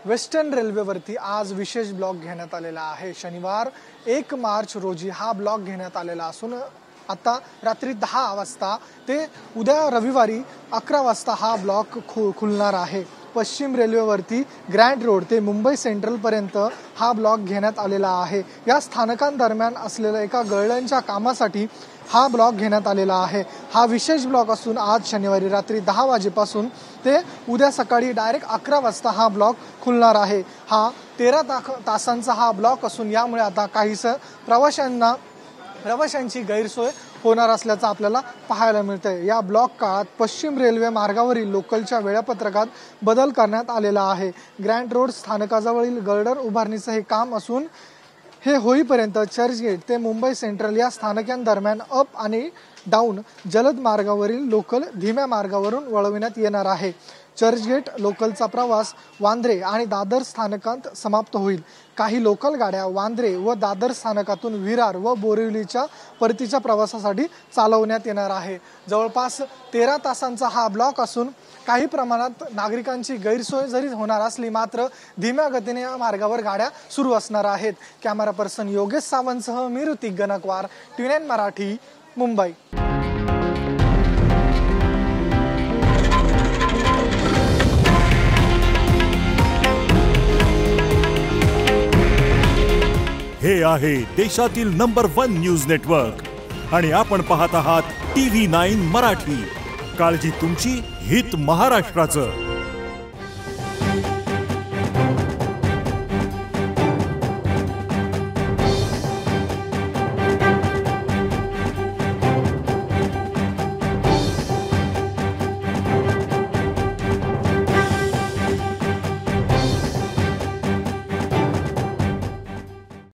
Western रेल्वेवरती आज विशेष block घेण्यात आलेला आहे। शनिवार 1 मार्च रोजी हा ब्लॉक घेण्यात आलेला असून आता रात्री 10 वाजता ते उद्या रविवारी 11 वाजता हा ब्लॉक खुलणार आहे। पश्चिम रेल्वेवरती ग्रँड रोड ते मुंबई सेंट्रल पर्यंत हा ब्लॉक घेण्यात आलेला आहे। या स्थानकांदरम्यान असलेल्या एका गळण्यांच्या कामासाठी हा ब्लॉक घेण्यात आलेला आहे। हा विशेष ब्लॉक असून आज शनिवारी रात्री 10 वाजेपासून ते उद्या सकाळी डायरेक्ट 11 वाजता हा ब्लॉक खुलणार आहे। हा 13 तासांचा हा ब्लॉक असून यामुळे आता काहीसं प्रवाशांची गैरसोय होणार असल्याचं आपल्याला पाहायला मिळतंय। या ब्लॉक काळात पश्चिम रेल्वे मार्गावरील लोकलच्या वेळापत्रकात बदल करण्यात आलेला आहे। ग्रँड रोड स्थानकाजवळील गर्डर उभारणीचं हे काम असून हे होईपर्यंत चर्चगेट ते मुंबई सेंट्रल या स्थानकांदरम्यान अप आणि डाऊन जलद मार्गावरील लोकल धीम्या मार्गावरून वळविण्यात येणार आहे। चर्चगेट लोकलचा प्रवास वांद्रे आणि दादर स्थानकात समाप्त होईल। काही लोकल गाड्या वांद्रे व दादर स्थानकातून विरार व बोरिवलीच्या परतीच्या प्रवासासाठी चालवण्यात येणार आहे। जवळपास 13 तासांचा हा ब्लॉक असून काही प्रमाणात नागरिकांची गैरसोय जरी होणार असली मात्र धीम्या गतीने या मार्गावर गाड्या सुरू असणार आहेत। कॅमेरा पर्सन योगेश सावंतसह मी ऋतिक गणकवार, TVN मराठी, मुंबई। हे आहे देशातील नंबर 1 न्यूज नेटवर्क आणि आपण पाहत आहात TV9 मराठी। काळजी तुमची, हित महाराष्ट्राचं।